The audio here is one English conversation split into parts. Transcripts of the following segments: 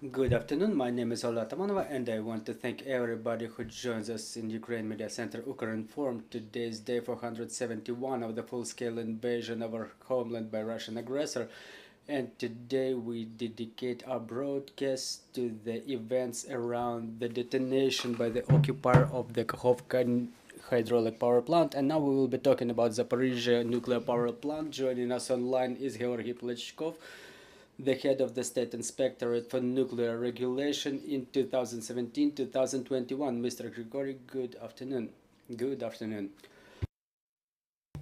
Good afternoon, my name is Ola Tamanova and I want to thank everybody who joins us in Ukraine Media Center Ukrinform. Today's day 471 of the full-scale invasion of our homeland by Russian aggressor, and today we dedicate our broadcast to the events around the detonation by the occupier of the Kakhovskaya hydraulic power plant. And now we will be talking about Zaporizhzhia nuclear power plant. Joining us online is Hryhoriy Plachkov, the head of the State Inspectorate for Nuclear Regulation in 2017-2021. Mr. Hryhoriy, good afternoon. Good afternoon.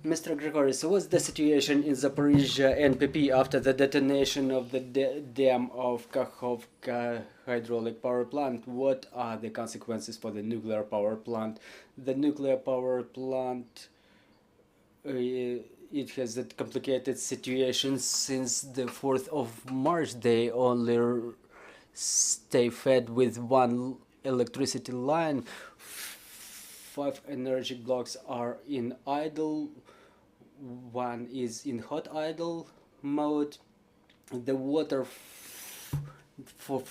Mr. Hryhoriy, so what's the situation in Zaporizhzhia NPP after the detonation of the dam of Kakhovskaya hydraulic power plant? What are the consequences for the nuclear power plant? The nuclear power plant it has a complicated situation since the 4th of March. They only stay fed with one electricity line. 5 energy blocks are in idle. One is in hot idle mode. The water for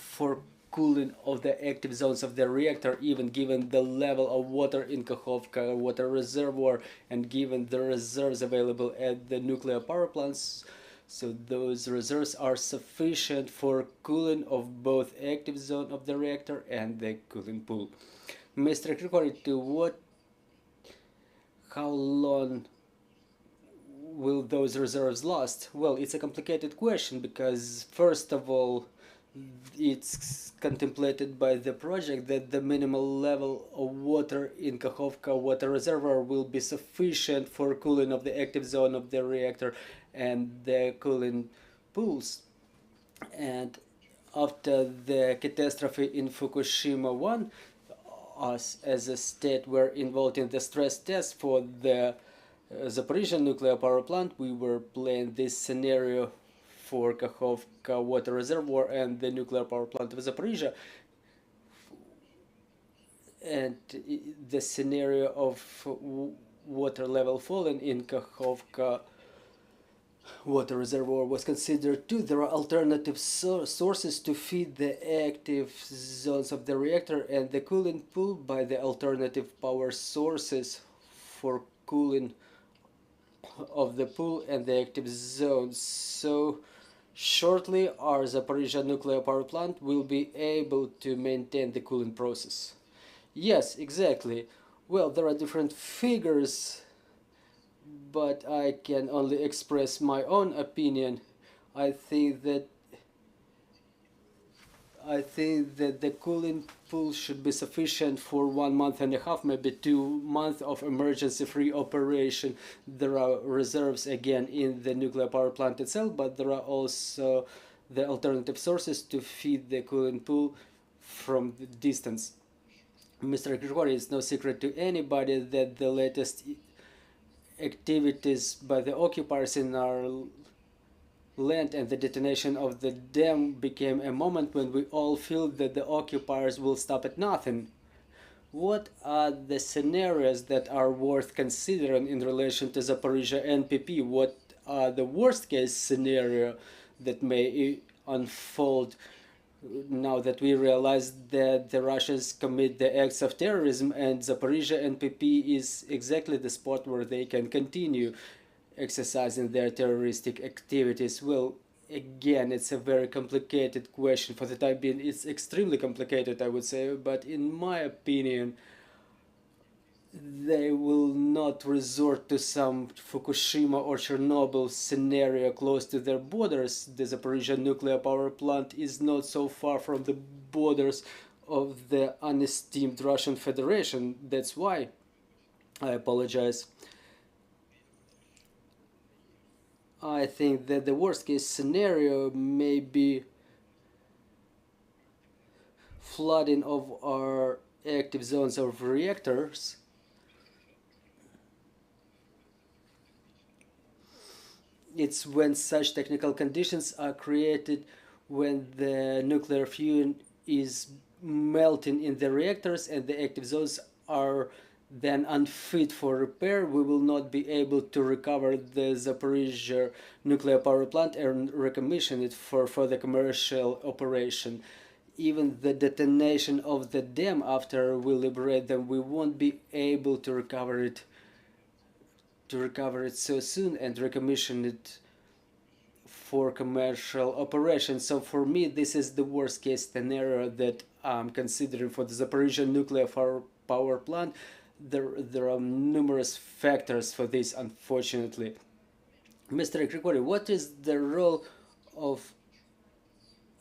cooling of the active zones of the reactor, even given the level of water in Kakhovskaya water reservoir and given the reserves available at the nuclear power plants, so those reserves are sufficient for cooling of both active zone of the reactor and the cooling pool. Mr. Hryhoriy, how long will those reserves last? Well, it's a complicated question because, first of all, it's contemplated by the project that the minimal level of water in Kakhovskaya water reservoir will be sufficient for cooling of the active zone of the reactor and the cooling pools. And after the catastrophe in Fukushima 1, us as a state were involved in the stress test for the Zaporizhzhia nuclear power plant. We were playing this scenario for Kakhovskaya water reservoir and the nuclear power plant of Zaporizhzhia, and the scenario of water level falling in Kakhovskaya water reservoir was considered too. There are alternative sources to feed the active zones of the reactor and the cooling pool by the alternative power sources for cooling of the pool and the active zones. So shortly, our Zaporizhzhia nuclear power plant will be able to maintain the cooling process. Yes, exactly. Well, there are different figures, but I can only express my own opinion. I think that the cooling pool should be sufficient for 1.5 months, maybe 2 months of emergency-free operation. There are reserves again in the nuclear power plant itself, but there are also the alternative sources to feed the cooling pool from the distance. Mr. Hryhoriy, it's no secret to anybody that the latest activities by the occupiers in our land and the detonation of the dam became a moment when we all feel that the occupiers will stop at nothing. What are the scenarios that are worth considering in relation to Zaporizhzhia NPP? What are the worst case scenario that may unfold now that we realize that the Russians commit the acts of terrorism and Zaporizhzhia NPP is exactly the spot where they can continue exercising their terroristic activities? Well, again, it's a very complicated question. For the time being, it's extremely complicated, I would say, but in my opinion, they will not resort to some Fukushima or Chernobyl scenario close to their borders. The Zaporizhzhia nuclear power plant is not so far from the borders of the unesteemed Russian Federation. That's why I apologize. I think that the worst case scenario may be flooding of our active zones of reactors. It's when such technical conditions are created, when the nuclear fuel is melting in the reactors and the active zones are then unfit for repair. We will not be able to recover the Zaporizhzhia nuclear power plant and recommission it for further commercial operation. even the detonation of the dam, after we liberate them, we won't be able to recover it so soon and recommission it for commercial operations. So for me, this is the worst case scenario that I'm considering for the Zaporizhzhia nuclear power plant. There are numerous factors for this, unfortunately. Mr. Hryhoriy, what is the role of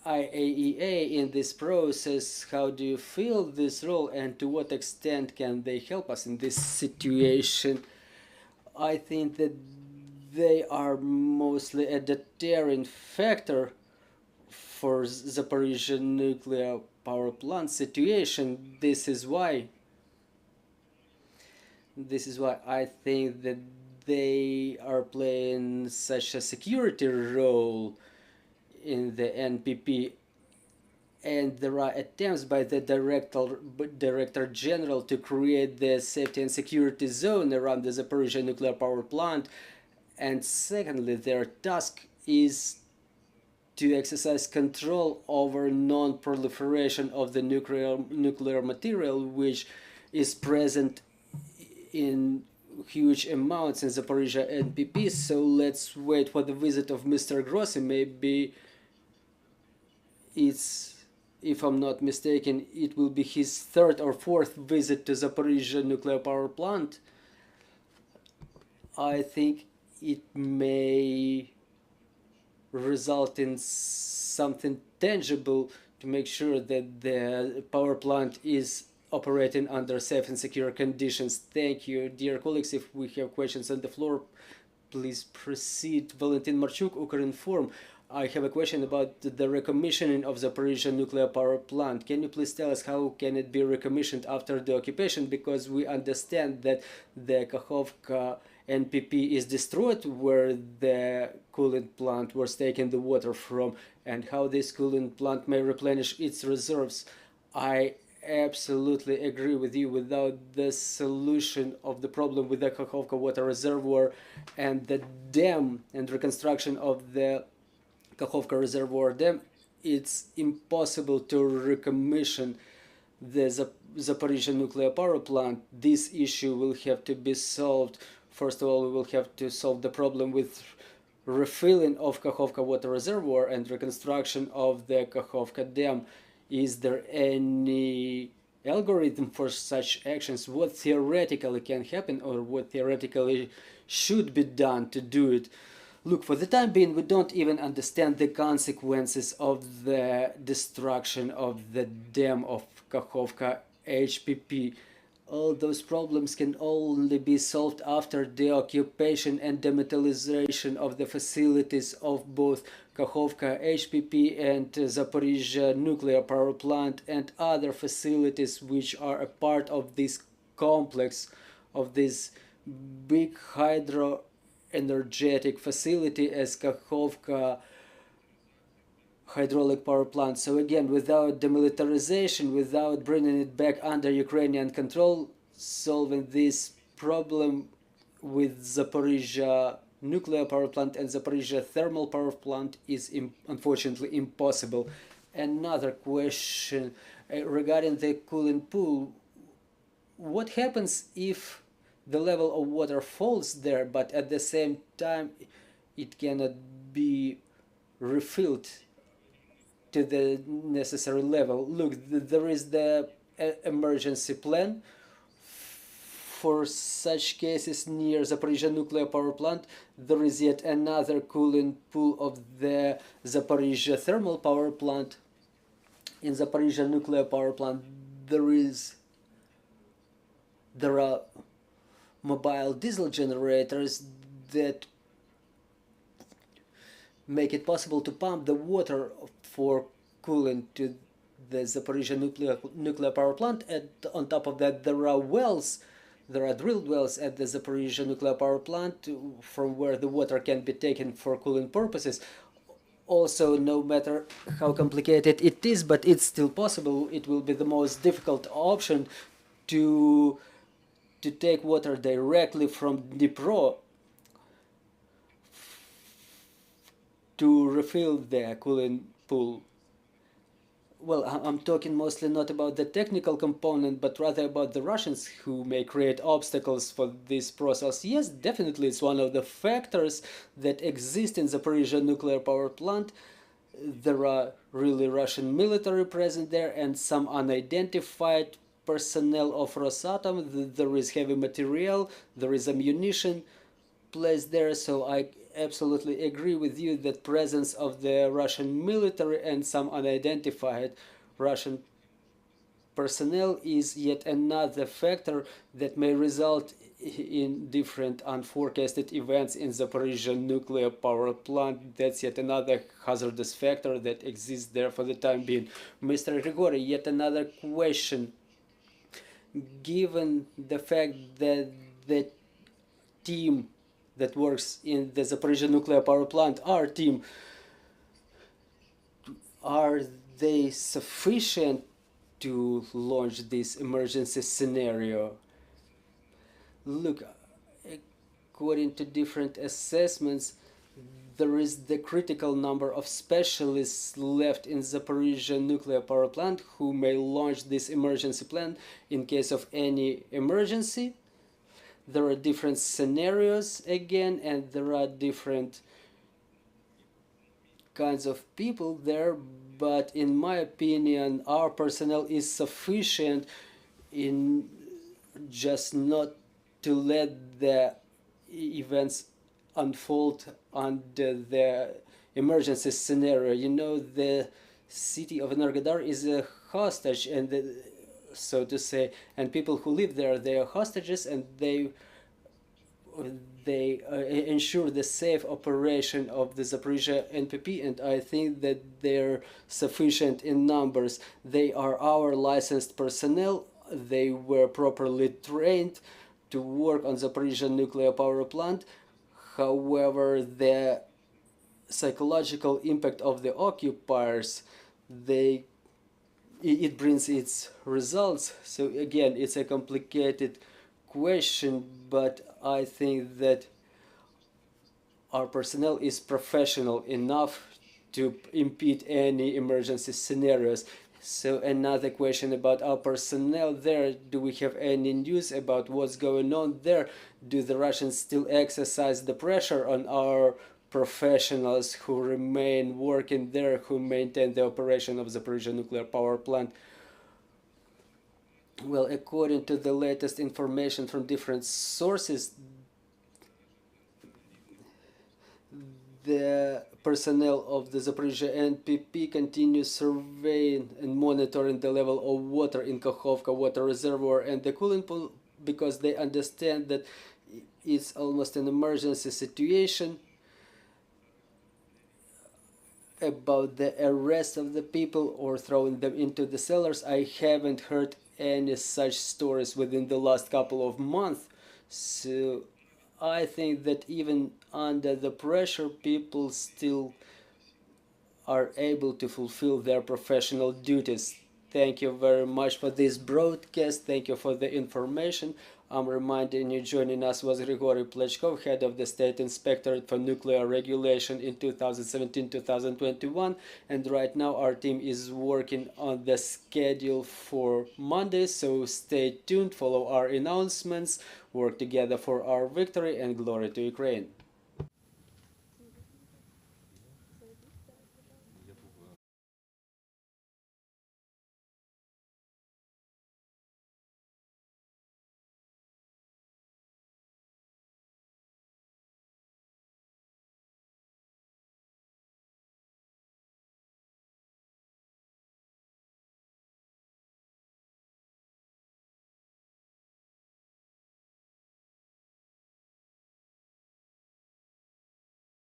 IAEA in this process? How do you feel this role, and to what extent can they help us in this situation? I think that they are mostly a deterrent factor for Zaporizhzhia nuclear power plant situation. This is why I think that they are playing such a security role in the NPP, and there are attempts by the Director General to create the safety and security zone around the Zaporizhzhia nuclear power plant. And secondly, their task is to exercise control over non-proliferation of the nuclear material, which is present in huge amounts in Zaporizhzhia NPP. So let's wait for the visit of Mr. Grossi. Maybe if I'm not mistaken, it will be his third or fourth visit to Zaporizhzhia nuclear power plant. I think it may result in something tangible to make sure that the power plant is operating under safe and secure conditions. Thank you, dear colleagues. If we have questions on the floor, please proceed. Valentin Marchuk, Ukrinform. I have a question about the recommissioning of Zaporizhzhia nuclear power plant. Can you please tell us how can it be recommissioned after the occupation? Because we understand that the Kakhovskaya NPP is destroyed, where the cooling plant was taking the water from, and how this cooling plant may replenish its reserves. I absolutely agree with you. Without the solution of the problem with the Kakhovskaya water reservoir and the dam and reconstruction of the Kakhovskaya reservoir dam, it's impossible to recommission the Zaporizhzhia nuclear power plant. This issue will have to be solved. First of all, we will have to solve the problem with refilling of Kakhovskaya water reservoir and reconstruction of the Kakhovskaya dam. Is there any algorithm for such actions? What theoretically can happen, or what theoretically should be done to do it? Look, for the time being, we don't even understand the consequences of the destruction of the dam of Kakhovskaya HPP. All those problems can only be solved after the occupation and demilitarization of the facilities of both Kakhovskaya HPP and Zaporizhzhia nuclear power plant and other facilities which are a part of this complex, of this big hydroenergetic facility as Kakhovskaya hydraulic power plant. So again, without demilitarization, without bringing it back under Ukrainian control, solving this problem with Zaporizhzhia nuclear power plant and Zaporizhzhia thermal power plant is unfortunately impossible. Another question regarding the cooling pool. What happens if the level of water falls there, but at the same time it cannot be refilled to the necessary level? Look, there is the emergency plan for such cases near Zaporizhzhia nuclear power plant. There is yet another cooling pool of the Zaporizhzhia thermal power plant. In Zaporizhzhia nuclear power plant, there are mobile diesel generators that make it possible to pump the water for cooling to the Zaporizhzhia nuclear power plant. And on top of that, there are drilled wells at the Zaporizhzhia nuclear power plant from where the water can be taken for cooling purposes. Also, no matter how complicated it is, but it's still possible. It will be the most difficult option to take water directly from Dnipro to refill the cooling pool. well, I'm talking mostly not about the technical component, but rather about the Russians who may create obstacles for this process. Yes, definitely it's one of the factors that exist in Zaporizhzhia nuclear power plant. There are really Russian military present there and some unidentified personnel of Rosatom. There is heavy material, there is ammunition placed there, so I absolutely agree with you that presence of the Russian military and some unidentified Russian personnel is yet another factor that may result in different unforecasted events in Zaporizhzhia nuclear power plant. That's yet another hazardous factor that exists there for the time being. Mr. Hryhoriy, yet another question. Given the fact that the team that works in the Zaporizhzhia nuclear power plant, our team, are they sufficient to launch this emergency scenario? Look, according to different assessments, there is the critical number of specialists left in Zaporizhzhia nuclear power plant who may launch this emergency plan in case of any emergency. There are different scenarios again, and there are different kinds of people there, but in my opinion our personnel is sufficient in just not to let the events unfold under the emergency scenario. You know, the city of Energodar is a hostage, and so to say, and people who live there, they are hostages, and they ensure the safe operation of the Zaporizhzhia NPP, and I think that they're sufficient in numbers. They are our licensed personnel, they were properly trained to work on Zaporizhzhia nuclear power plant. However, the psychological impact of the occupiers, it brings its results. So again, it's a complicated question, but I think that our personnel is professional enough to impede any emergency scenarios. So another question about our personnel there. Do we have any news about what's going on there? Do the Russians still exercise the pressure on our professionals who remain working there, who maintain the operation of the Zaporizhzhia nuclear power plant? Well, according to the latest information from different sources, the personnel of the Zaporizhzhia NPP continue surveying and monitoring the level of water in Kakhovka water reservoir and the cooling pool, because they understand that it's almost an emergency situation. About the arrest of the people or throwing them into the cellars, I haven't heard any such stories within the last couple of months. So I think that even under the pressure, people still are able to fulfill their professional duties. Thank you very much for this broadcast. Thank you for the information. I'm reminding you, joining us was Hryhoriy Plachkov, head of the State Inspectorate for Nuclear Regulation in 2017-2021, and right now our team is working on the schedule for Monday, so stay tuned, follow our announcements, work together for our victory, and glory to Ukraine.